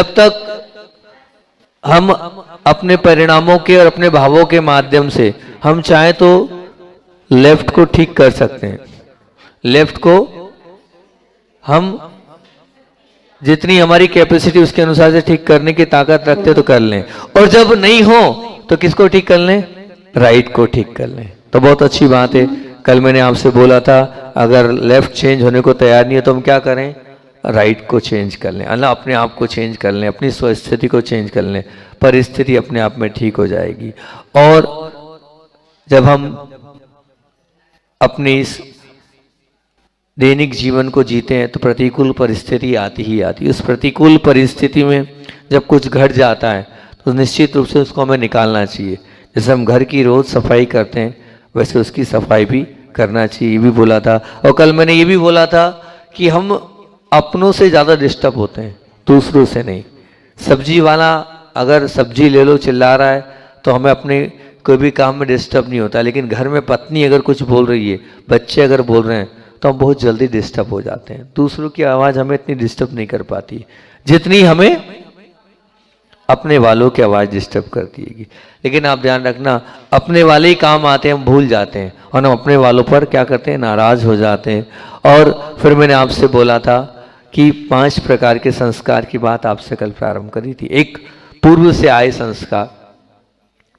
जब तक हम अपने परिणामों के और अपने भावों के माध्यम से हम चाहें तो लेफ्ट को ठीक कर सकते हैं। लेफ्ट को हम जितनी हमारी कैपेसिटी उसके अनुसार से ठीक करने की ताकत रखते तो कर लें, और जब नहीं हो तो किसको ठीक कर लें? राइट को ठीक कर लें। तो बहुत अच्छी बात है। कल मैंने आपसे बोला था अगर लेफ्ट चेंज होने को तैयार नहीं है तो हम क्या करें? राइट को चेंज कर लें, अल्लाह अपने आप को चेंज कर लें, अपनी स्वस्थिति को चेंज कर लें, परिस्थिति अपने आप में ठीक हो जाएगी। और जब हम अपनी इस दैनिक जीवन को जीते हैं तो प्रतिकूल परिस्थिति आती ही आती है। उस प्रतिकूल परिस्थिति में जब कुछ घट जाता है तो निश्चित रूप से उसको हमें निकालना चाहिए। जैसे हम घर की रोज सफाई करते हैं वैसे उसकी सफाई भी करना चाहिए, ये भी बोला था। और कल मैंने ये भी बोला था कि हम अपनों से ज़्यादा डिस्टर्ब होते हैं, दूसरों से नहीं। सब्जी वाला अगर सब्जी ले लो चिल्ला रहा है तो हमें अपने कोई भी काम में डिस्टर्ब नहीं होता, लेकिन घर में पत्नी अगर कुछ बोल रही है, बच्चे अगर बोल रहे हैं तो हम बहुत जल्दी डिस्टर्ब हो जाते हैं। दूसरों की आवाज़ हमें इतनी डिस्टर्ब नहीं कर पाती जितनी हमें अपने वालों की आवाज़ डिस्टर्ब करती है। लेकिन आप ध्यान रखना, अपने वाले ही काम आते हैं हम भूल जाते हैं और हम अपने वालों पर क्या करते हैं? नाराज़ हो जाते हैं। और फिर मैंने आपसे बोला था कि 5 प्रकार के संस्कार की बात आपसे कल प्रारंभ करी थी। एक पूर्व से आए संस्कार,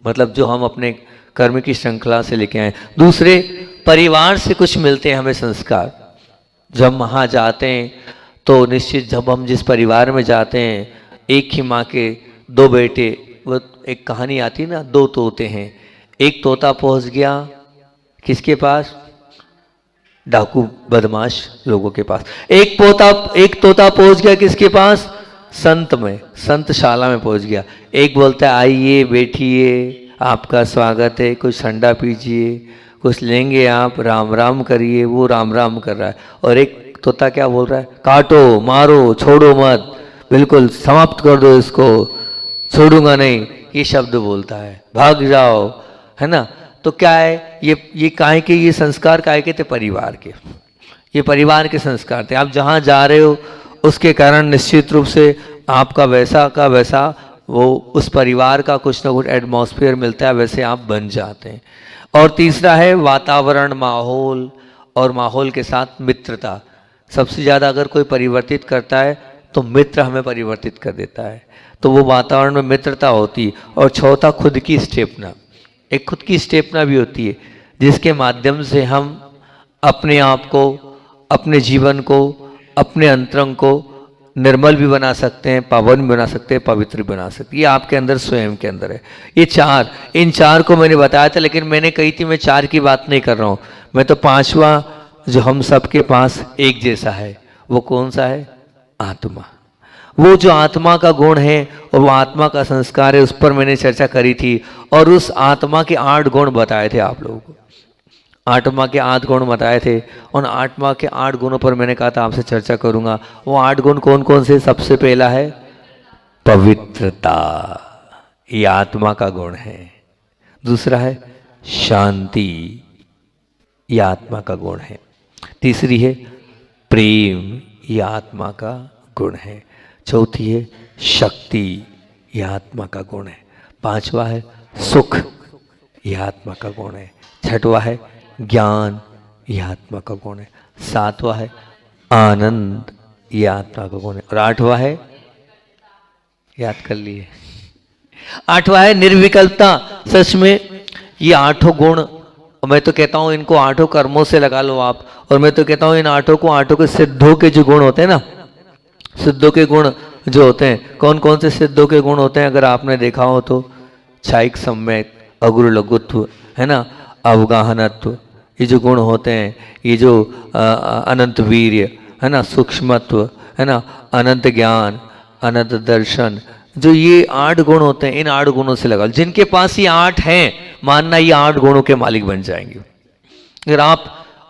मतलब जो हम अपने कर्म की श्रृंखला से लेके आए। दूसरे, परिवार से कुछ मिलते हैं हमें संस्कार। जब हम वहाँ जाते हैं तो निश्चित जब हम जिस परिवार में जाते हैं, एक ही माँ के 2 बेटे, वो एक कहानी आती ना, 2 तोते हैं। एक तोता पहुँच गया किसके पास? डाकू बदमाश लोगों के पास। एक तोता पहुँच गया किसके पास? संत में, संतशाला में पहुँच गया। एक बोलता है आइए बैठिए, आपका स्वागत है, कुछ ठंडा पीजिए, कुछ लेंगे आप, राम राम करिए। वो राम राम कर रहा है। और एक तोता क्या बोल रहा है? काटो, मारो, छोड़ो मत, बिल्कुल समाप्त कर दो इसको, छोड़ूंगा नहीं, ये शब्द बोलता है, भाग जाओ, है ना। तो क्या है ये काहे के, ये संस्कार काहे के थे? परिवार के। ये परिवार के संस्कार थे। आप जहाँ जा रहे हो उसके कारण निश्चित रूप से आपका वैसा का वैसा वो उस परिवार का कुछ ना कुछ एटमॉस्फेयर मिलता है, वैसे आप बन जाते हैं। और तीसरा है वातावरण, माहौल, और माहौल के साथ मित्रता। सबसे ज़्यादा अगर कोई परिवर्तित करता है तो मित्र हमें परिवर्तित कर देता है, तो वो वातावरण में मित्रता होती। और चौथा, खुद की स्टेपना। एक खुद की स्टेपना भी होती है जिसके माध्यम से हम अपने आप को, अपने जीवन को, अपने अंतरंग को निर्मल भी बना सकते हैं, पावन भी बना सकते हैं, पवित्र भी बना सकते हैं। ये आपके अंदर, स्वयं के अंदर है। ये 4, इन 4 को मैंने बताया था, लेकिन मैंने कही थी मैं 4 की बात नहीं कर रहा हूँ, मैं तो 5वां जो हम सबके पास एक जैसा है, वो कौन सा है? आत्मा। वो जो आत्मा का गुण है और वो आत्मा का संस्कार है, उस पर मैंने चर्चा करी थी। और उस आत्मा के 8 गुण बताए थे आप लोगों को। आत्मा के 8 गुण बताए थे। उन आत्मा के 8 गुणों पर मैंने कहा था आपसे चर्चा करूंगा। वो 8 गुण कौन कौन से? सबसे पहला है पवित्रता, ये आत्मा का गुण है। दूसरा है शांति, ये आत्मा का गुण है। तीसरी है प्रेम, ये आत्मा का गुण है। चौथी है शक्ति, ये आत्मा का गुण है। 5वां है सुख, ये आत्मा का गुण है। 6वां है ज्ञान, ये आत्मा का गुण है। 7वां है आनंद, ये आत्मा का गुण है। और 8वां है, याद कर लिए, 8वां है निर्विकल्पता। सच में ये 8 गुण, मैं तो कहता हूं इनको 8 कर्मों से लगा लो आप। और मैं तो कहता हूं इन 8 के सिद्धों के जो गुण होते हैं ना, सिद्धों के गुण जो होते हैं, कौन कौन से सिद्धों के गुण होते हैं अगर आपने देखा हो तो? क्षायिक सम्यक, अगुरु लघुत्व, है ना, अवगाहनत्व, ये जो गुण होते हैं, ये जो अनंत वीर्य, है ना, सूक्ष्मत्व, है ना, अनंत ज्ञान, अनंत दर्शन, जो ये 8 गुण होते हैं, इन 8 गुणों से लगा। जिनके पास ये 8 हैं, मानना ये 8 गुणों के मालिक बन जाएंगे। अगर आप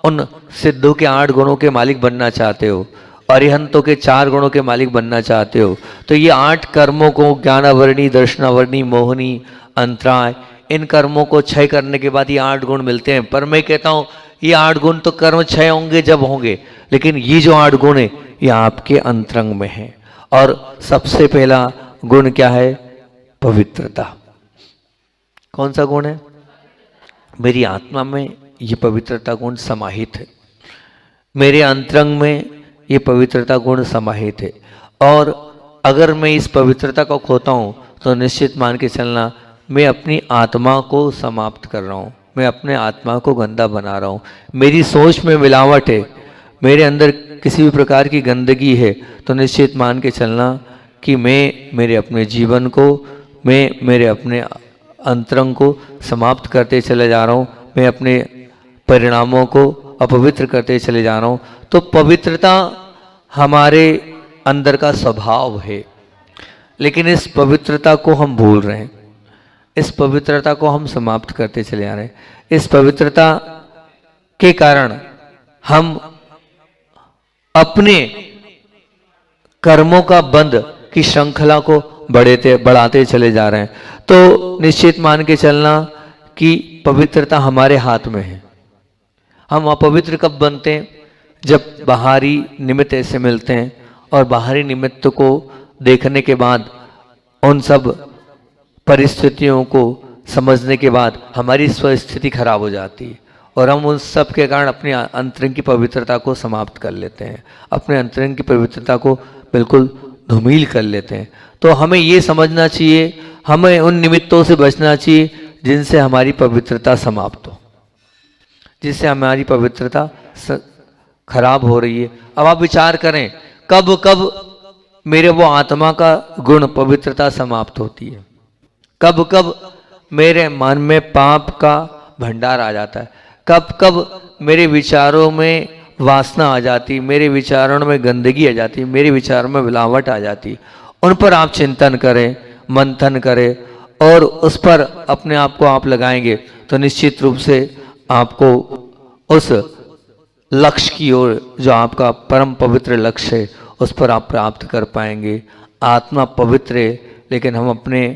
उन सिद्धों के 8 गुणों के मालिक बनना चाहते हो, अरिहंतों के 4 गुणों के मालिक बनना चाहते हो, तो ये 8 कर्मों को, ज्ञानावरणी, दर्शनावरणी, मोहनी, अंतराय, इन कर्मों को क्षय करने के बाद ये 8 गुण मिलते हैं। पर मैं कहता हूं ये 8 गुण तो कर्म क्षय होंगे जब होंगे, लेकिन ये जो 8 गुण है ये आपके अंतरंग में है। और सबसे पहला गुण क्या है? पवित्रता। कौन सा गुण है? मेरी आत्मा में ये पवित्रता गुण समाहित है, मेरे अंतरंग में ये पवित्रता गुण समाहित है। और अगर मैं इस पवित्रता को खोता हूँ तो निश्चित मान के चलना मैं अपनी आत्मा को समाप्त कर रहा हूँ, मैं अपने आत्मा को गंदा बना रहा हूँ। मेरी सोच में मिलावट है, मेरे अंदर किसी भी प्रकार की गंदगी है, तो निश्चित मान के चलना कि मैं मेरे अपने जीवन को, मैं मेरे अपने अंतरंग को समाप्त करते चले जा रहा हूँ, मैं अपने परिणामों को अपवित्र करते चले जा रहा हूँ। तो पवित्रता हमारे अंदर का स्वभाव है, लेकिन इस पवित्रता को हम भूल रहे हैं, इस पवित्रता को हम समाप्त करते चले जा रहे हैं। इस पवित्रता के कारण हम अपने कर्मों का बंध की श्रृंखला को बढ़ाते चले जा रहे हैं। तो निश्चित मान के चलना कि पवित्रता हमारे हाथ में है। हम अपवित्र कब बनते हैं? जब बाहरी निमित्त ऐसे मिलते हैं और बाहरी निमित्त को देखने के बाद, उन सब परिस्थितियों को समझने के बाद हमारी स्वस्थिति खराब हो जाती है और हम उन सब के कारण अपने अंतरंग की पवित्रता को समाप्त कर लेते हैं, अपने अंतरंग की पवित्रता को बिल्कुल धूमिल कर लेते हैं। तो हमें ये समझना चाहिए, हमें उन निमित्तों से बचना चाहिए जिनसे हमारी पवित्रता समाप्त हो, जिससे हमारी पवित्रता खराब हो रही है। अब आप विचार करें, कब कब मेरे वो आत्मा का गुण पवित्रता समाप्त होती है, कब कब मेरे मन में पाप का भंडार आ जाता है, कब कब मेरे विचारों में वासना आ जाती, मेरे विचारों में गंदगी आ जाती, मेरे विचारों में मिलावट आ जाती। उन पर आप चिंतन करें, मंथन करें और उस पर अपने आप को आप लगाएंगे तो निश्चित रूप से आपको उस लक्ष्य की ओर, जो आपका परम पवित्र लक्ष्य है, उस पर आप प्राप्त कर पाएंगे। आत्मा पवित्र है, लेकिन हम अपने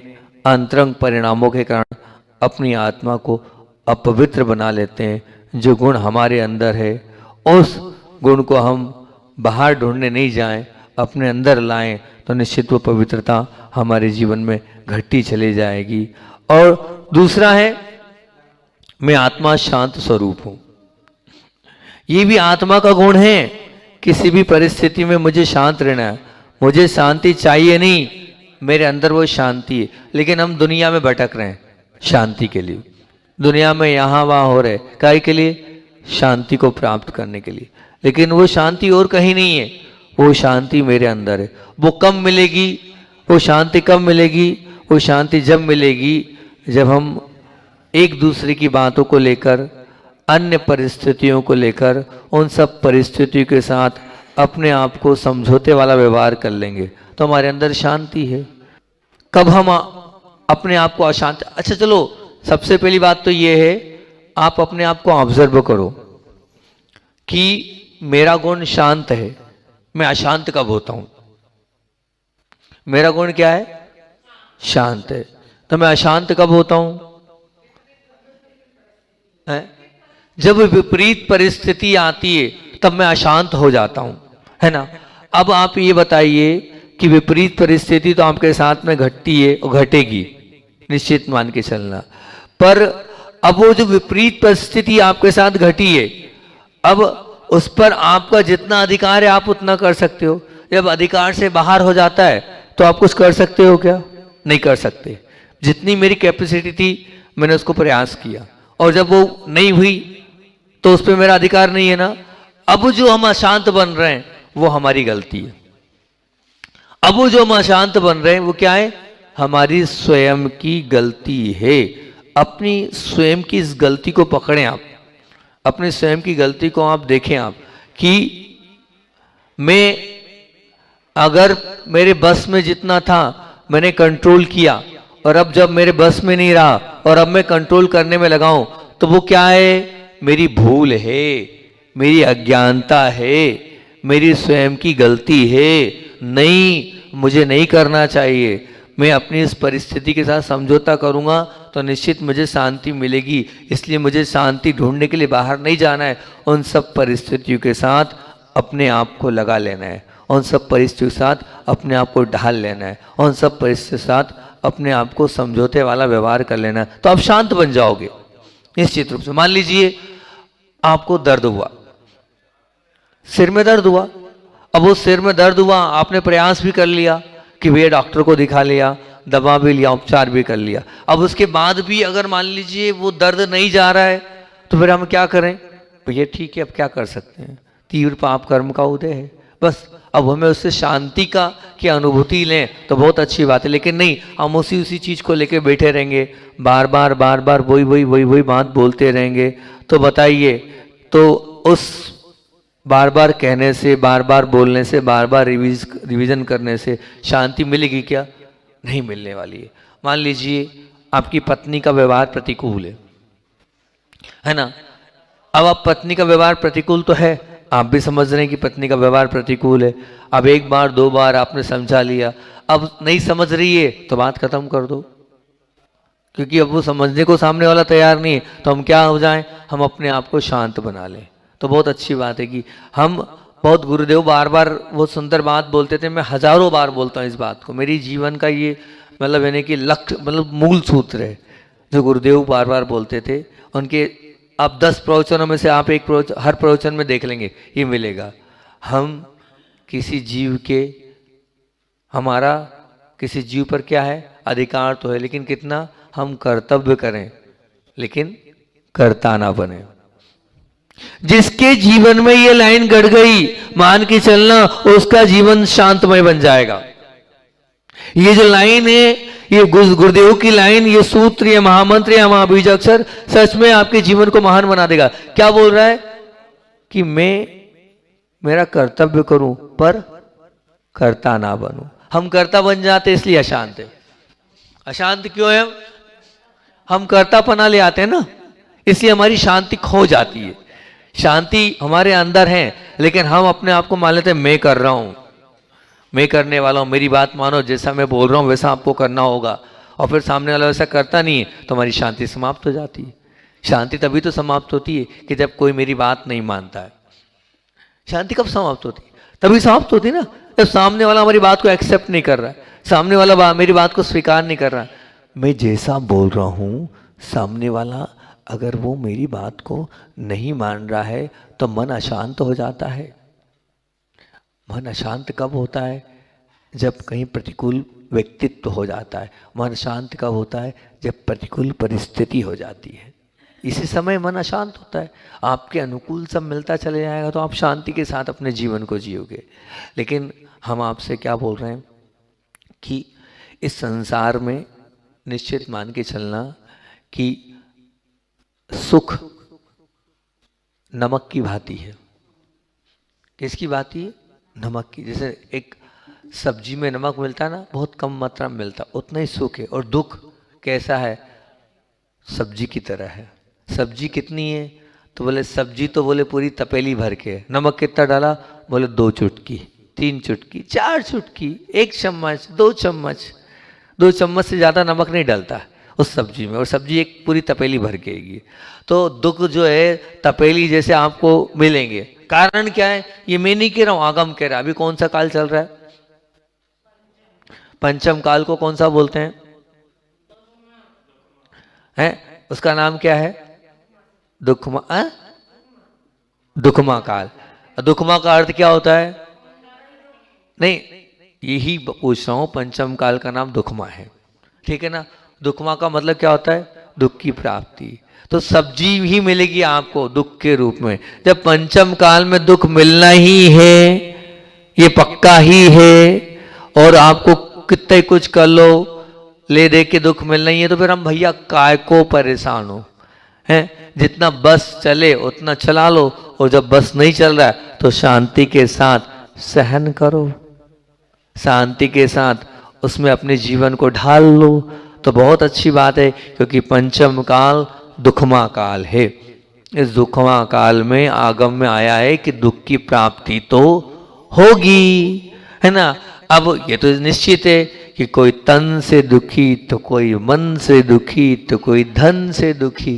अंतरंग परिणामों के कारण अपनी आत्मा को अपवित्र बना लेते हैं। जो गुण हमारे अंदर है, उस गुण को हम बाहर ढूंढने नहीं जाएं, अपने अंदर लाएं, तो निश्चित वो पवित्रता हमारे जीवन में घटती चली जाएगी। और दूसरा है, मैं आत्मा शांत स्वरूप हूं। ये भी आत्मा का गुण है। किसी भी परिस्थिति में मुझे शांत रहना है, मुझे शांति चाहिए नहीं, मेरे अंदर वो शांति है। लेकिन हम दुनिया में भटक रहे हैं शांति के लिए, दुनिया में यहाँ वहाँ हो रहे, काहे के लिए? शांति को प्राप्त करने के लिए। लेकिन वो शांति और कहीं नहीं है, वो शांति मेरे अंदर है। वो कब मिलेगी? वो शांति कब मिलेगी? वो शांति जब मिलेगी जब हम एक दूसरे की बातों को लेकर, अन्य परिस्थितियों को लेकर, उन सब परिस्थितियों के साथ अपने आप को समझौते वाला व्यवहार कर लेंगे, तो हमारे अंदर शांति है। कब हम अपने आप को अशांत, अच्छा चलो, सबसे पहली बात तो ये है, आप अपने आप को ऑब्जर्व करो कि मेरा गुण शांत है, मैं अशांत कब होता हूं? मेरा गुण क्या है? शांत है। तो मैं अशांत कब होता हूं? जब विपरीत परिस्थिति आती है तब मैं अशांत हो जाता हूं, है ना। अब आप ये बताइए कि विपरीत परिस्थिति तो आपके साथ में घटती है और घटेगी, निश्चित मान के चलना। पर अब वो जो विपरीत परिस्थिति आपके साथ घटी है, अब उस पर आपका जितना अधिकार है आप उतना कर सकते हो। जब अधिकार से बाहर हो जाता है तो आप कुछ कर सकते हो क्या? नहीं कर सकते। जितनी मेरी कैपेसिटी थी मैंने उसको प्रयास किया, और जब वो नहीं हुई तो उस पर मेरा अधिकार नहीं है ना। अब जो हम अशांत बन रहे हैं वो हमारी गलती है। अब वो जो हम अशांत बन रहे हैं वो क्या है? हमारी स्वयं की गलती है। अपनी स्वयं की इस गलती को पकड़ें आप, अपनी स्वयं की गलती को आप देखें आप कि मैं अगर मेरे बस में जितना था मैंने कंट्रोल किया, और अब जब मेरे बस में नहीं रहा और अब मैं कंट्रोल करने में लगाऊं, तो वो क्या है? मेरी भूल है, मेरी अज्ञानता है, मेरी स्वयं की गलती है। नहीं, मुझे नहीं करना चाहिए। मैं अपनी इस परिस्थिति के साथ समझौता करूंगा तो निश्चित मुझे शांति मिलेगी। इसलिए मुझे शांति ढूंढने के लिए बाहर नहीं जाना है, उन सब परिस्थितियों के साथ अपने आप को लगा लेना है, उन सब परिस्थितियों के साथ अपने आप को ढाल लेना है, उन सब परिस्थितियों के साथ अपने आप को समझौते वाला व्यवहार कर लेना है, तो आप शांत बन जाओगे निश्चित रूप से। मान लीजिए आपको दर्द हुआ, सिर में दर्द हुआ, अब वो सिर में दर्द हुआ, आपने प्रयास भी कर लिया कि भैया डॉक्टर को दिखा लिया, दवा भी लिया, उपचार भी कर लिया, अब उसके बाद भी अगर मान लीजिए वो दर्द नहीं जा रहा है, तो फिर हम क्या करें? भैया ठीक है, अब क्या कर सकते हैं, तीव्र पाप कर्म का उदय है, बस अब हमें उससे शांति का की अनुभूति लें तो बहुत अच्छी बात है। लेकिन नहीं, हम उसी चीज को लेके बैठे रहेंगे, बार बार वही बात बोलते रहेंगे, तो बताइए, तो उस बार बार कहने से, बार बार बोलने से, बार बार रिवीजन करने से शांति मिलेगी क्या? नहीं मिलने वाली है। मान लीजिए आपकी पत्नी का व्यवहार प्रतिकूल है ना, अब आप पत्नी का व्यवहार प्रतिकूल तो है, आप भी समझ रहे हैं कि पत्नी का व्यवहार प्रतिकूल है, अब एक बार दो बार आपने समझा लिया, अब नहीं समझ रही है तो बात खत्म कर दो, क्योंकि अब वो समझने को सामने वाला तैयार नहीं है, तो हम क्या हो जाएं, हम अपने आप को शांत बना लें। तो बहुत अच्छी बात है कि हम बहुत, गुरुदेव बार बार वो सुंदर बात बोलते थे, मैं हजारों बार बोलता हूँ इस बात को, मेरी जीवन का ये मतलब यानी कि लक्ष्य, मतलब मूल सूत्र है जो गुरुदेव बार बार बोलते थे। उनके आप 10 प्रवचनों में से आप एक प्रवचन, हर प्रवचन में देख लेंगे ये मिलेगा, हम किसी जीव के, हमारा किसी जीव पर क्या है, अधिकार तो है, लेकिन कितना हम कर्तव्य करें, लेकिन कर्ता ना बने। जिसके जीवन में ये लाइन गड़ गई, मान के चलना उसका जीवन शांतमय बन जाएगा। ये जो लाइन है, ये गुरुदेव की लाइन, ये सूत्र, ये महामंत्र, ये महाबीज अक्षर सच में आपके जीवन को महान बना देगा। क्या बोल रहा है कि मैं मेरा कर्तव्य करूं पर कर्ता ना बनूं। हम कर्ता बन जाते इसलिए अशांत है। अशांत क्यों है? हम कर्तापना ले आते हैं ना, इसलिए हमारी शांति खो जाती है। शांति हमारे अंदर है, लेकिन हम अपने आप को मान लेते हैं मैं कर रहा हूं, मैं करने वाला हूं, मेरी बात मानो, जैसा मैं बोल रहा हूं वैसा आपको करना होगा, और फिर सामने वाला वैसा करता नहीं है तो हमारी शांति समाप्त हो जाती है। शांति तभी तो समाप्त होती है कि जब कोई मेरी बात नहीं मानता है। शांति कब समाप्त होती है? तभी समाप्त होती है ना, जब सामने वाला हमारी बात को एक्सेप्ट नहीं कर रहा है, सामने वाला मेरी बात को स्वीकार नहीं कर रहा है। मैं जैसा बोल रहा हूं, सामने वाला अगर वो मेरी बात को नहीं मान रहा है तो मन अशांत हो जाता है। मन अशांत कब होता है? जब कहीं प्रतिकूल व्यक्तित्व हो जाता है। मन शांत कब होता है? जब प्रतिकूल परिस्थिति हो जाती है। इसी समय मन अशांत होता है। आपके अनुकूल सब मिलता चले जाएगा तो आप शांति के साथ अपने जीवन को जियोगे। लेकिन हम आपसे क्या बोल रहे हैं कि इस संसार में निश्चित मान के चलना कि सुख नमक की भांति है। किसकी भांति है? नमक की। जैसे एक सब्जी में नमक मिलता है ना, बहुत कम मात्रा में मिलता, उतना ही सुख है। और दुख कैसा है? सब्जी की तरह है। सब्जी कितनी है? तो बोले सब्जी तो बोले पूरी तपेली भर के। नमक कितना डाला? बोले 2 चुटकी, 3 चुटकी, 4 चुटकी, 1 चम्मच, 2 चम्मच। 2 चम्मच से ज़्यादा नमक नहीं डलता उस सब्जी में, और सब्जी एक पूरी तपेली भर के आएगी। तो दुख जो है तपेली जैसे आपको मिलेंगे। कारण क्या है? ये मैं नहीं कह रहा हूं, आगम कह रहा है। अभी कौन सा काल चल रहा है? पंचम काल को कौन सा बोलते हैं? उसका नाम क्या है? दुखमा। दुखमा काल। दुखमा का अर्थ क्या होता है? नहीं, यही पूछ रहा हूं, पंचम काल का नाम दुखमा है, ठीक है ना। दुखमा का मतलब क्या होता है? दुख की प्राप्ति। तो सब्जी ही मिलेगी आपको दुख के रूप में। जब पंचम काल में दुख मिलना ही है, ये पक्का ही है, और आपको कितने कुछ कर लो, ले दे के दुख मिलना ही है, तो फिर हम भैया काय को परेशान हो हैं? जितना बस चले उतना चला लो, और जब बस नहीं चल रहा है तो शांति के साथ सहन करो, शांति के साथ उसमें अपने जीवन को ढाल लो, तो बहुत अच्छी बात है। क्योंकि पंचम काल दुखमा काल है। इस दुखमा काल में आगम में आया है कि दुख की प्राप्ति तो होगी, है ना। अब ये तो निश्चित है कि कोई तन से दुखी तो कोई मन से दुखी तो कोई धन से दुखी,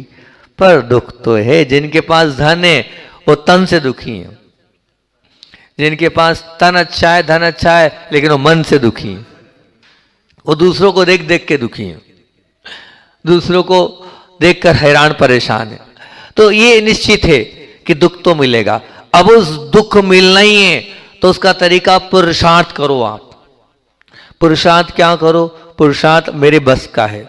पर दुख तो है। जिनके पास धन है वो तन से दुखी है, जिनके पास तन अच्छा है, धन अच्छा है, लेकिन वो मन से दुखी हैं। वो दूसरों को देख देख के दुखी हैं, दूसरों को देखकर हैरान परेशान है। तो ये निश्चित है कि दुख तो मिलेगा। अब उस दुख मिलना ही है तो उसका तरीका पुरुषार्थ करो। आप पुरुषार्थ क्या करो? पुरुषार्थ मेरे बस का है।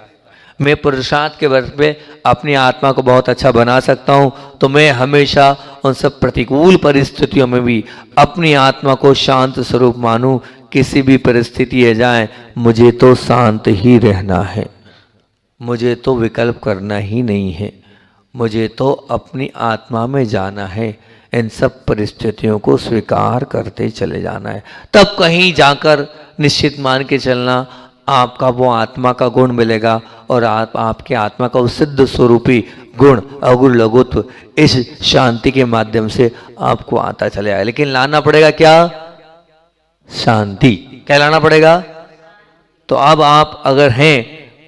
मैं पुरुषार्थ के बस पे अपनी आत्मा को बहुत अच्छा बना सकता हूं, तो मैं हमेशा उन सब प्रतिकूल परिस्थितियों में भी अपनी आत्मा को शांत स्वरूप मानूं। किसी भी परिस्थिति आ जाए, मुझे तो शांत ही रहना है, मुझे तो विकल्प करना ही नहीं है, मुझे तो अपनी आत्मा में जाना है। इन सब परिस्थितियों को स्वीकार करते चले जाना है। तब कहीं जाकर निश्चित मान के चलना, आपका वो आत्मा का गुण मिलेगा और आपके आत्मा का उस सिद्ध स्वरूपी गुण अगुण लघुत्व इस शांति के माध्यम से आपको आता चले आए। लेकिन लाना पड़ेगा क्या? शांति। क्या लाना पड़ेगा? तो अब आप अगर हैं,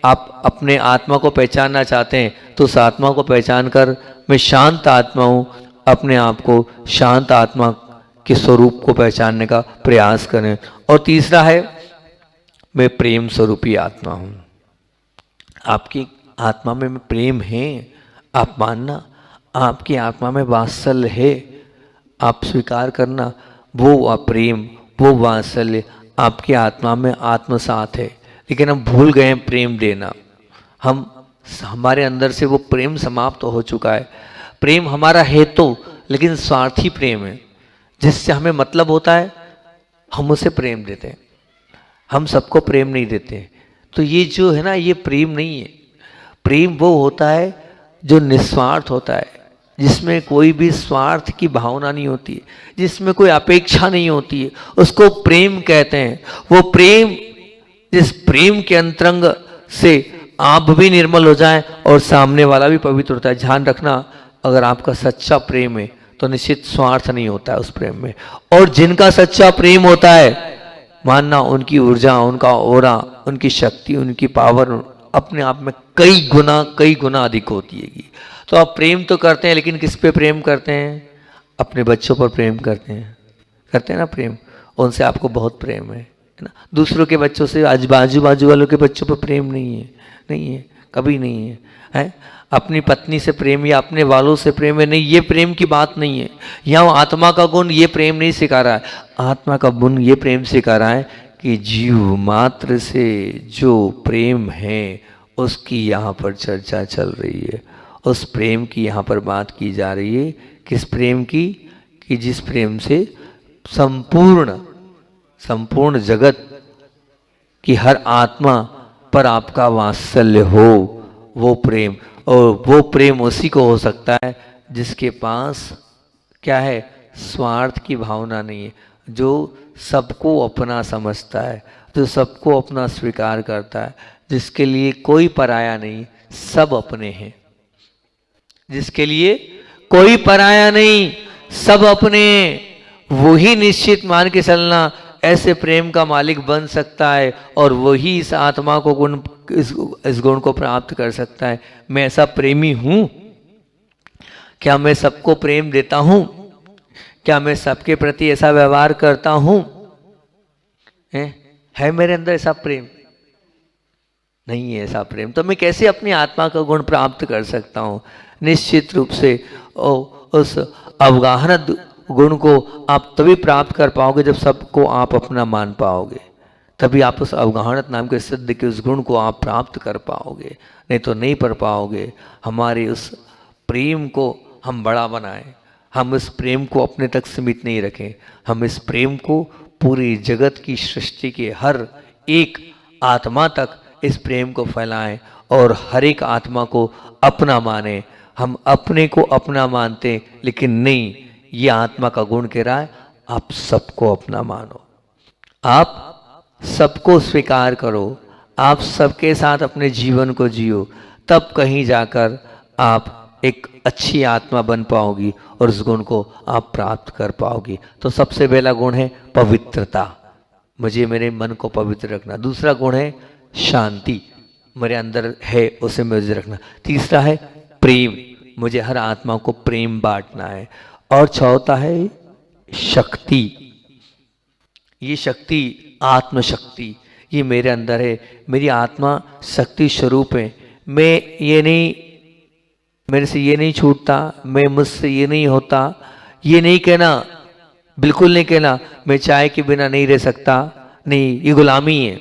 आप अपने आत्मा को पहचानना चाहते हैं, तो उस आत्मा को पहचान कर मैं शांत आत्मा हूं, अपने आप को शांत आत्मा के स्वरूप को पहचानने का प्रयास करें। और तीसरा है, मैं प्रेम स्वरूपी आत्मा हूं। आपकी आत्मा में प्रेम है, आप मानना। आपकी आत्मा में वात्सल्य है, आप स्वीकार करना। वो प्रेम, वो वात्सल्य आपकी आत्मा में आत्मसात है। लेकिन हम भूल गए हैं प्रेम देना। हमारे अंदर से वो प्रेम समाप्त हो चुका है। प्रेम हमारा है तो, लेकिन स्वार्थी प्रेम है, जिससे हमें मतलब होता है, हम उसे प्रेम देते हैं, हम सबको प्रेम नहीं देते। तो ये जो है ना, ये प्रेम नहीं है। प्रेम वो होता है जो निस्वार्थ होता है, जिसमें कोई भी स्वार्थ की भावना नहीं होती है, जिसमें कोई अपेक्षा नहीं होती है, उसको प्रेम कहते हैं। वो प्रेम, जिस प्रेम के अंतरंग से आप भी निर्मल हो जाएं और सामने वाला भी पवित्र होता है। ध्यान रखना, अगर आपका सच्चा प्रेम है तो निश्चित स्वार्थ नहीं होता है उस प्रेम में। और जिनका सच्चा प्रेम होता है, मानना उनकी ऊर्जा, उनका ओरा, उनकी शक्ति, उनकी पावर अपने आप में कई गुना अधिक होती है। तो आप प्रेम तो करते हैं, लेकिन किस पे प्रेम करते हैं? अपने बच्चों पर प्रेम करते हैं ना प्रेम। उनसे आपको बहुत प्रेम है ना। दूसरों के बच्चों से, बाजू वालों के बच्चों पर प्रेम नहीं है, कभी नहीं है। अपनी पत्नी से प्रेम या अपने वालों से प्रेम है, नहीं, ये प्रेम की बात नहीं है। यहाँ आत्मा का गुण ये प्रेम नहीं सिखा रहा है। आत्मा का गुण ये प्रेम सिखा रहा है कि जीव मात्र से जो प्रेम है उसकी यहाँ पर चर्चा चल रही है। उस प्रेम की यहाँ पर बात की जा रही है। किस प्रेम की? कि जिस प्रेम से संपूर्ण जगत की हर आत्मा पर आपका वात्सल्य हो, वो प्रेम। और वो प्रेम उसी को हो सकता है जिसके पास क्या है? स्वार्थ की भावना नहीं है, जो सबको अपना समझता है, जो सबको अपना स्वीकार करता है, जिसके लिए कोई पराया नहीं, सब अपने हैं। जिसके लिए कोई पराया नहीं, सब अपने। वही निश्चित मान के चलना ऐसे प्रेम का मालिक बन सकता है, और वही इस आत्मा को इस गुण को प्राप्त कर सकता है। मैं ऐसा प्रेमी हूं? क्या मैं सबको प्रेम देता हूं? क्या मैं सबके प्रति ऐसा व्यवहार करता हूं? है मेरे अंदर ऐसा प्रेम? नहीं है ऐसा प्रेम। तो मैं कैसे अपनी आत्मा का गुण प्राप्त कर सकता हूं? निश्चित रूप से उस अवगाहन गुण को आप तभी प्राप्त कर पाओगे जब सबको आप अपना मान पाओगे। तभी आप उस अवगाहनत नाम के सिद्ध के उस गुण को आप प्राप्त कर पाओगे, नहीं तो नहीं कर पाओगे। हमारे उस प्रेम को हम बड़ा बनाएं, हम इस प्रेम को अपने तक सीमित नहीं रखें। हम इस प्रेम को पूरी जगत की सृष्टि के हर एक आत्मा तक इस प्रेम को फैलाएं और हर एक आत्मा को अपना माने। हम अपने को अपना मानते, लेकिन नहीं, ये आत्मा का गुण कह रहा है आप सबको अपना मानो, आप सबको स्वीकार करो, आप सबके साथ अपने जीवन को जियो। तब कहीं जाकर आप एक अच्छी आत्मा बन पाओगी और उस गुण को आप प्राप्त कर पाओगी। तो सबसे पहला गुण है पवित्रता, मुझे मेरे मन को पवित्र रखना। दूसरा गुण है शांति, मेरे अंदर है उसे मुझे रखना। तीसरा है प्रेम, मुझे हर आत्मा को प्रेम बांटना है। और चौथा है शक्ति, ये शक्ति आत्मशक्ति ये मेरे अंदर है, मेरी आत्मा शक्ति स्वरूप है। मैं ये नहीं, मेरे से ये नहीं छूटता, मैं मुझसे ये नहीं होता, ये नहीं कहना, बिल्कुल नहीं कहना मैं चाय के बिना नहीं रह सकता। नहीं, ये गुलामी है,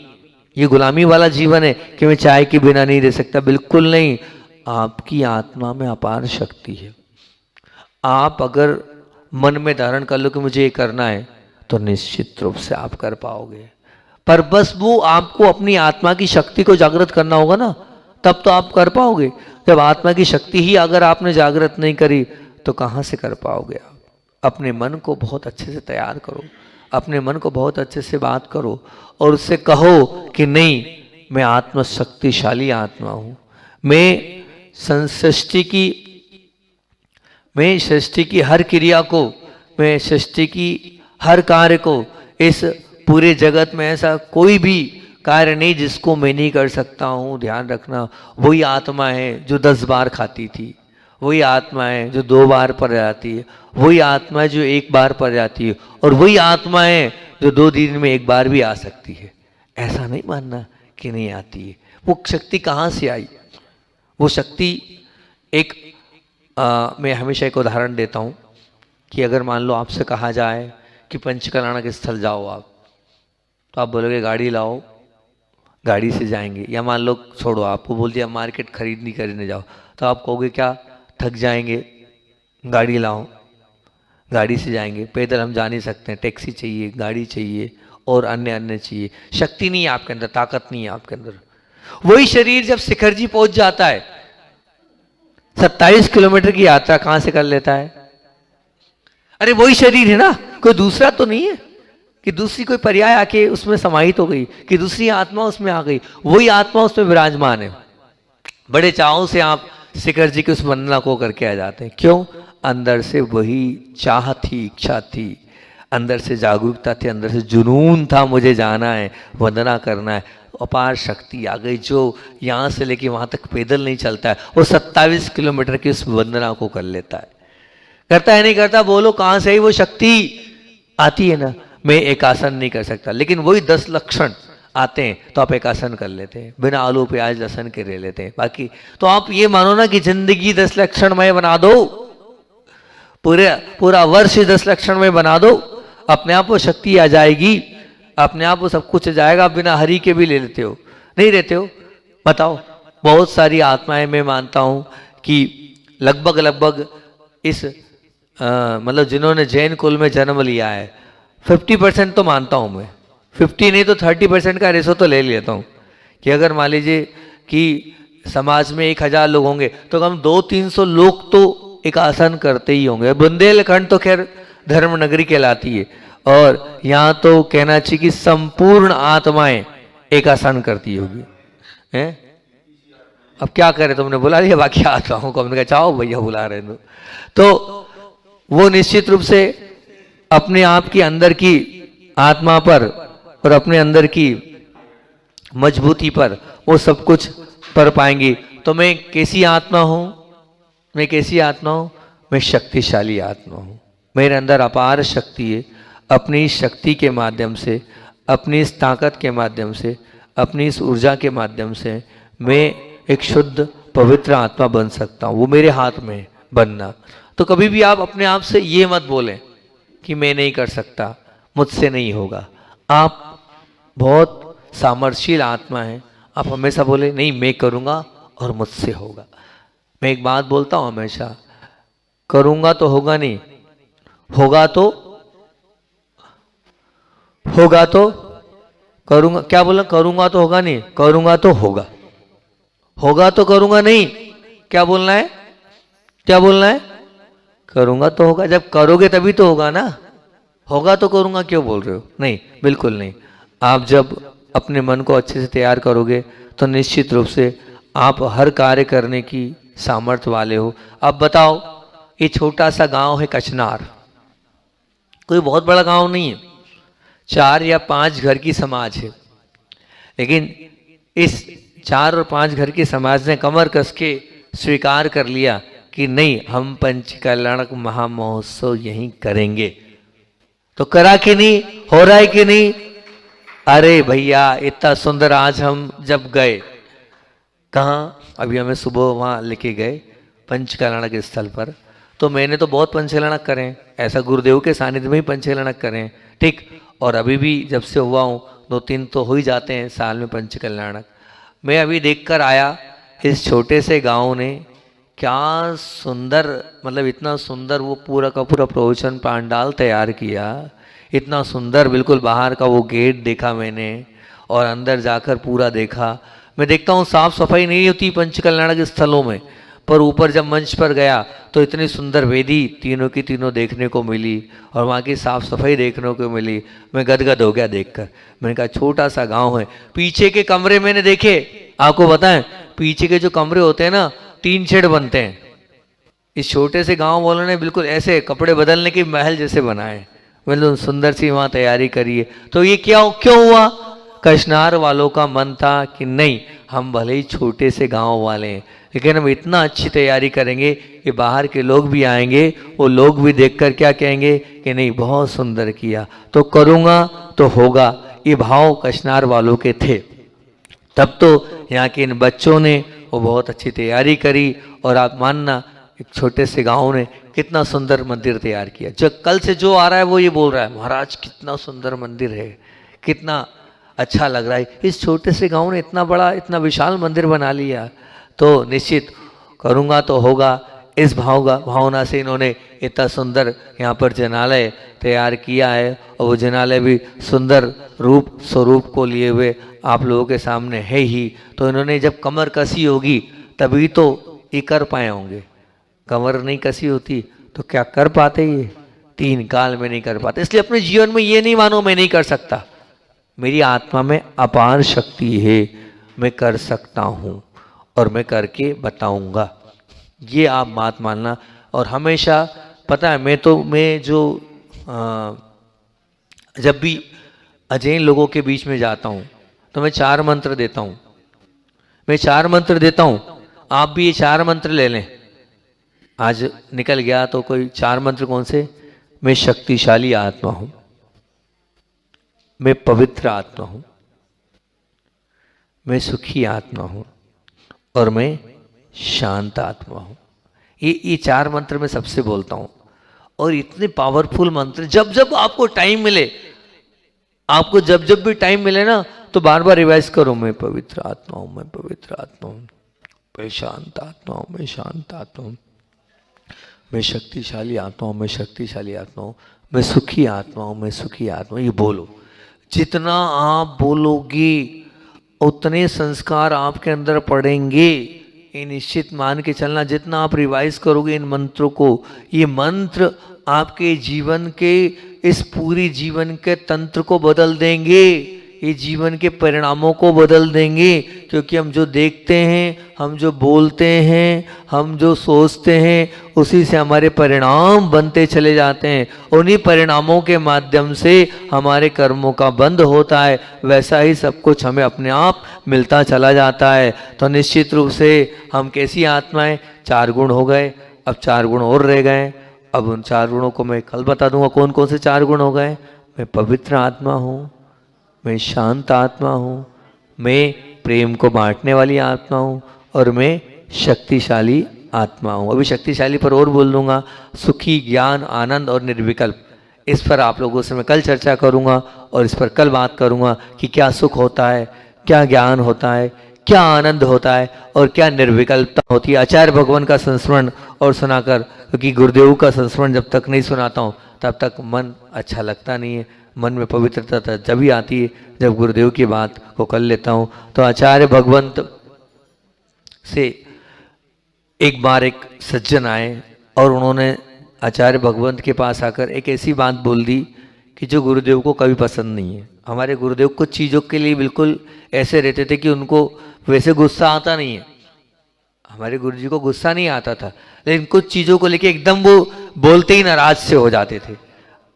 ये गुलामी वाला जीवन है कि मैं चाय के बिना नहीं रह सकता। बिल्कुल नहीं, आपकी आत्मा में अपार शक्ति है। आप अगर मन में धारण कर लो कि मुझे ये करना है तो निश्चित रूप से आप कर पाओगे। पर बस वो आपको अपनी आत्मा की शक्ति को जागृत करना होगा ना, तब तो आप कर पाओगे। जब आत्मा की शक्ति ही अगर आपने जागृत नहीं करी तो कहाँ से कर पाओगे आप। अपने मन को बहुत अच्छे से तैयार करो, अपने मन को बहुत अच्छे से बात करो और उससे कहो कि नहीं, मैं आत्मशक्तिशाली आत्मा हूँ। मैं सृष्टि की हर क्रिया को, मैं सृष्टि की हर कार्य को, इस पूरे जगत में ऐसा कोई भी कार्य नहीं जिसको मैं नहीं कर सकता हूँ। ध्यान रखना, वही आत्मा है जो 10 बार खाती थी, वही आत्मा है जो 2 बार पर जाती है, वही आत्मा है जो 1 बार पर जाती है, और वही आत्मा है जो 2 दिन में 1 बार भी आ सकती है। ऐसा नहीं मानना कि नहीं आती है। वो शक्ति कहाँ से आई? वो शक्ति एक मैं हमेशा एक उदाहरण देता हूँ कि अगर मान लो आपसे कहा जाए कि पंचकल्याण के स्थल जाओ आप, तो आप बोलोगे गाड़ी लाओ, गाड़ी से जाएंगे। या मान लो छोड़ो, आपको बोल दिया मार्केट खरीदनी करने जाओ, तो आप कहोगे क्या, थक जाएंगे, गाड़ी लाओ, गाड़ी से जाएंगे। पैदल हम जा नहीं सकते हैं, टैक्सी चाहिए, गाड़ी चाहिए और अन्य चाहिए। शक्ति नहीं है आपके अंदर, ताकत नहीं है आपके अंदर। वही शरीर जब शिखर जी पहुंच जाता है, 27 किलोमीटर की यात्रा कहां से कर लेता है? अरे वही शरीर है ना, कोई दूसरा तो नहीं है कि दूसरी कोई पर्याय आके उसमें समाहित हो गई, कि दूसरी आत्मा उसमें आ गई। वही आत्मा उसमें विराजमान है। बड़े चाहों से आप शिखर जी की उस वंदना को करके आ जाते हैं। क्यों? अंदर से वही चाह थी, इच्छा थी, अंदर से जागरूकता थी, अंदर से जुनून था, मुझे जाना है, वंदना करना है। अपार शक्ति आ गई जो यहाँ से लेके वहाँ तक पैदल नहीं चलता है, वो 27 किलोमीटर की उस वंदना को कर लेता है। करता है नहीं करता? बोलो कहाँ से ही वो शक्ति आती है ना। मैं एक आसन नहीं कर सकता, लेकिन वही 10 लक्षण आते हैं तो आप एक आसन कर लेते हैं, बिना आलू प्याज लहसुन के रह लेते हैं। बाकी तो आप ये मानो ना कि जिंदगी 10 लक्षणमय बना दो, पूरा वर्ष 10 लक्षणमय बना दो, अपने आप वो शक्ति आ जाएगी, अपने आप वो सब कुछ आ जाएगा। आप बिना हरि के भी ले लेते हो, नहीं रहते हो? बताओ, बहुत सारी आत्माएं मैं मानता हूं कि लगभग इस मतलब जिन्होंने जैन कुल में जन्म लिया है, 50% तो मानता हूं मैं, 50 नहीं तो 30% का रेशो तो ले लेता हूं कि अगर मान लीजिए कि समाज में 1000 लोग होंगे तो कम 200-300 लोग तो एक आसन करते ही होंगे। बुंदेलखंड तो खैर धर्म नगरी कहलाती है, और यहाँ तो कहना चाहिए कि संपूर्ण आत्माएं एक आसन करती होगी। हैं? अब क्या करें, तुमने बुला लिया बाकी आत्माओं को, हमने कहा चाहो भैया बुला रहे हो। तो वो निश्चित रूप से अपने आप की अंदर की आत्मा पर और अपने अंदर की मजबूती पर वो सब कुछ कर पाएंगी। तो मैं कैसी आत्मा हूं? मैं कैसी आत्मा हूं? मैं शक्तिशाली आत्मा हूं। मेरे अंदर अपार शक्ति है। अपनी इस शक्ति के माध्यम से, अपनी इस ताकत के माध्यम से, अपनी इस ऊर्जा के माध्यम से मैं एक शुद्ध पवित्र आत्मा बन सकता हूँ। वो मेरे हाथ में बनना। तो कभी भी आप अपने आप से ये मत बोलें कि मैं नहीं कर सकता, मुझसे नहीं होगा। आप बहुत सामर्थ्यशील आत्मा हैं। आप हमेशा बोले नहीं मैं करूँगा और मुझसे होगा। मैं एक बात बोलता हूँ हमेशा, करूँगा तो होगा नहीं, होगा तो करूँगा। क्या बोला? करूँगा तो होगा नहीं, करूँगा तो होगा, होगा तो करूँगा नहीं। क्या बोलना है? क्या बोलना है? करूँगा तो होगा। जब करोगे तभी तो होगा ना। होगा तो करूँगा क्यों बोल रहे हो? नहीं, बिल्कुल नहीं। आप जब अपने मन को अच्छे से तैयार करोगे तो निश्चित रूप से आप हर कार्य करने की सामर्थ्य वाले हो। अब बताओ, ये छोटा सा गांव है कचनार, कोई बहुत बड़ा गांव नहीं है, 4 या 5 घर की समाज है। लेकिन इस 4 और 5 घर की समाज ने कमर कस के स्वीकार कर लिया कि नहीं, हम पंचकल्याणक महामहोत्सव यहीं करेंगे। तो करा कि नहीं, हो रहा है कि नहीं? अरे भैया इतना सुंदर। आज हम जब गए कहाँ, अभी हमें सुबह वहाँ लेके गए पंचकल्याणक स्थल पर, तो मैंने तो बहुत पंचकल्याणक करे हैं, ऐसा गुरुदेव के सानिध्य में ही पंचकल्याणक करे हैं, ठीक। और अभी भी जब से हुआ हूँ 2-3 तो हो ही जाते हैं साल में पंचकल्याणक। मैं अभी देख कर आया इस छोटे से गांव ने क्या सुंदर, मतलब इतना सुंदर वो पूरा का पूरा प्रवचन पांडाल तैयार किया, इतना सुंदर। बिल्कुल बाहर का वो गेट देखा मैंने और अंदर जाकर पूरा देखा। मैं देखता हूँ साफ सफाई नहीं होती पंचकल्याणक स्थलों में, पर ऊपर जब मंच पर गया तो इतनी सुंदर वेदी तीनों की तीनों देखने को मिली और वहाँ की साफ सफाई देखने को मिली। मैं गदगद हो गया देखकर। मैंने कहा छोटा सा गांव है। पीछे के कमरे मैंने देखे, आपको बताएं पीछे के जो कमरे होते हैं ना, 3 शेड बनते हैं। इस छोटे से गांव वालों ने बिल्कुल ऐसे कपड़े बदलने के महल जैसे बनाए, मतलब सुंदर सी वहाँ तैयारी करी है। तो ये क्या क्यों हुआ? कचनार वालों का मन था कि नहीं, हम भले ही छोटे से गांव वाले हैं लेकिन हम इतना अच्छी तैयारी करेंगे कि बाहर के लोग भी आएंगे, वो लोग भी देखकर क्या कहेंगे कि नहीं बहुत सुंदर किया, तो करूँगा तो होगा। ये भाव कचनार वालों के थे। तब तो यहाँ के इन बच्चों ने वो बहुत अच्छी तैयारी करी और आप मानना एक छोटे से गांव ने कितना सुंदर मंदिर तैयार किया। जो कल से जो आ रहा है वो ये बोल रहा है महाराज कितना सुंदर मंदिर है, कितना अच्छा लग रहा है। इस छोटे से गांव ने इतना बड़ा इतना विशाल मंदिर बना लिया, तो निश्चित करूँगा तो होगा। इस भावना से इन्होंने इतना सुंदर यहाँ पर जनालय तैयार किया है और वो जनालय भी सुंदर रूप स्वरूप को लिए हुए आप लोगों के सामने है ही। तो इन्होंने जब कमर कसी होगी तभी तो ये कर पाए होंगे, कमर नहीं कसी होती तो क्या कर पाते? ये 3 काल में नहीं कर पाते। इसलिए अपने जीवन में ये नहीं मानो मैं नहीं कर सकता, मेरी आत्मा में अपार शक्ति है, मैं कर सकता हूँ और मैं करके बताऊंगा। ये आप बात मानना। और हमेशा पता है मैं जो जब भी अजैन लोगों के बीच में जाता हूँ तो मैं 4 मंत्र देता हूँ। मैं 4 मंत्र देता हूँ, आप भी ये 4 मंत्र ले लें। आज निकल गया तो कोई 4 मंत्र कौन से? मैं शक्तिशाली आत्मा हूँ, मैं पवित्र आत्मा हूँ, मैं सुखी आत्मा हूँ और मैं शांत आत्मा हूँ। ये 4 मंत्र मैं सबसे बोलता हूँ। और इतने पावरफुल मंत्र, जब जब आपको टाइम मिले, आपको जब जब भी टाइम मिले ना तो बार बार रिवाइज करो, मैं पवित्र आत्मा हूँ, मैं पवित्र आत्मा हूँ, मैं शांत आत्मा हूँ, मैं शांत आत्मा हूँ, मैं शक्तिशाली आत्मा हूँ, मैं शक्तिशाली आत्मा हूँ, मैं सुखी आत्मा हूँ, मैं सुखी आत्मा हूँ। ये बोलो। जितना आप बोलोगे उतने संस्कार आपके अंदर पड़ेंगे, ये निश्चित मान के चलना। जितना आप रिवाइज करोगे इन मंत्रों को, ये मंत्र आपके जीवन के इस पूरी जीवन के तंत्र को बदल देंगे, ये जीवन के परिणामों को बदल देंगे। क्योंकि हम जो देखते हैं, हम जो बोलते हैं, हम जो सोचते हैं, उसी से हमारे परिणाम बनते चले जाते हैं। उन्हीं परिणामों के माध्यम से हमारे कर्मों का बंध होता है। वैसा ही सब कुछ हमें अपने आप मिलता चला जाता है। तो निश्चित रूप से हम कैसी आत्माएं? 4 गुण हो गए, अब 4 गुण और रह गए। अब उन 4 गुणों को मैं कल बता दूंगा कौन कौन से 4 गुण हो गए। मैं पवित्र आत्मा हूँ, मैं शांत आत्मा हूँ, मैं प्रेम को बांटने वाली आत्मा हूँ और मैं शक्तिशाली आत्मा हूँ। अभी शक्तिशाली पर और बोल दूंगा, सुखी, ज्ञान, आनंद और निर्विकल्प। इस पर आप लोगों से मैं कल चर्चा करूंगा और इस पर कल बात करूंगा कि क्या सुख होता है, क्या ज्ञान होता है, क्या आनंद होता है और क्या निर्विकल्पता होती है। आचार्य भगवान का संस्मरण और सुनाकर, क्योंकि गुरुदेव का संस्मरण जब तक नहीं सुनाता हूँ तब तक मन अच्छा लगता नहीं है। मन में पवित्रता जब भी आती है जब गुरुदेव की बात को कर लेता हूँ। तो आचार्य भगवंत से एक बार एक सज्जन आए और उन्होंने आचार्य भगवंत के पास आकर एक ऐसी बात बोल दी कि जो गुरुदेव को कभी पसंद नहीं है। हमारे गुरुदेव कुछ चीज़ों के लिए बिल्कुल ऐसे रहते थे कि उनको वैसे गुस्सा आता नहीं है। हमारे गुरु जी को गुस्सा नहीं आता था, लेकिन कुछ चीज़ों को लेके एकदम वो बोलते ही नाराज से हो जाते थे।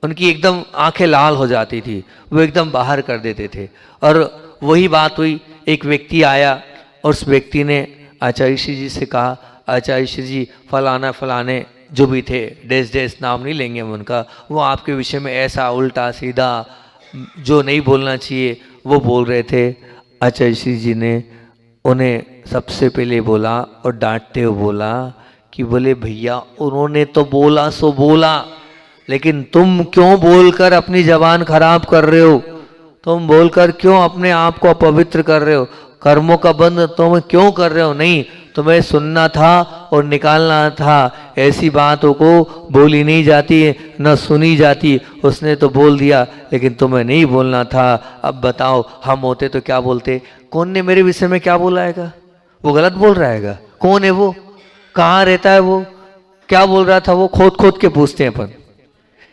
उनकी एकदम आंखें लाल हो जाती थी, वो एकदम बाहर कर देते थे। और वही बात हुई, एक व्यक्ति आया और उस व्यक्ति ने आचार्य श्री जी से कहा, आचार्य श्री जी फलाना फलाने जो भी थे, डेस डेस नाम नहीं लेंगे हम उनका, वो आपके विषय में ऐसा उल्टा सीधा जो नहीं बोलना चाहिए वो बोल रहे थे। आचार्य श्री जी ने उन्हें सबसे पहले बोला और डांटते हुए बोला कि बोले भैया उन्होंने तो बोला सो बोला, लेकिन तुम क्यों बोलकर अपनी जबान खराब कर रहे हो? तुम बोलकर क्यों अपने आप को अपवित्र कर रहे हो? कर्मों का बंध तुम क्यों कर रहे हो? नहीं, तुम्हें सुनना था और निकालना था। ऐसी बातों को बोली नहीं जाती न सुनी जाती। उसने तो बोल दिया लेकिन तुम्हें नहीं बोलना था। अब बताओ हम होते तो क्या बोलते? कौन ने मेरे विषय में क्या बोला है? वो गलत बोल रहा है? कौन है वो? कहाँ रहता है वो? क्या बोल रहा था वो? खोद खोद के पूछते हैं अपन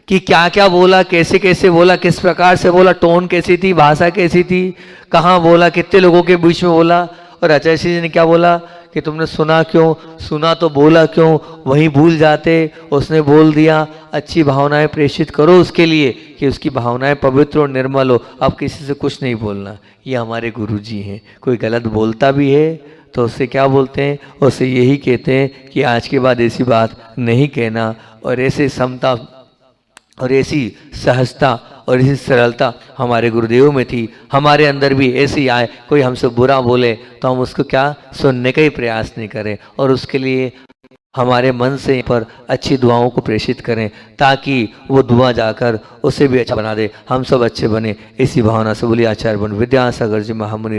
कि क्या क्या बोला, कैसे कैसे बोला, किस प्रकार से बोला, टोन कैसी थी, भाषा कैसी थी, कहाँ बोला, कितने लोगों के बीच में बोला। और आचार्य जी ने क्या बोला कि तुमने सुना क्यों? सुना तो बोला क्यों? वहीं भूल जाते। उसने बोल दिया, अच्छी भावनाएं प्रेषित करो उसके लिए कि उसकी भावनाएं पवित्र और निर्मल हो। अब किसी से कुछ नहीं बोलना। ये हमारे गुरु जी हैं। कोई गलत बोलता भी है तो उससे क्या बोलते हैं? उससे यही कहते हैं कि आज के बाद ऐसी बात नहीं कहना। और ऐसे समता और ऐसी सहजता और ऐसी सरलता हमारे गुरुदेव में थी। हमारे अंदर भी ऐसे ही आए। कोई हमसे बुरा बोले तो हम उसको क्या सुनने का ही प्रयास नहीं करें और उसके लिए हमारे मन से पर अच्छी दुआओं को प्रेषित करें ताकि वो दुआ जाकर उसे भी अच्छा बना दे, हम सब अच्छे बने। इसी भावना से बोलिए आचार्य बन विद्यासागर जी महामुनि।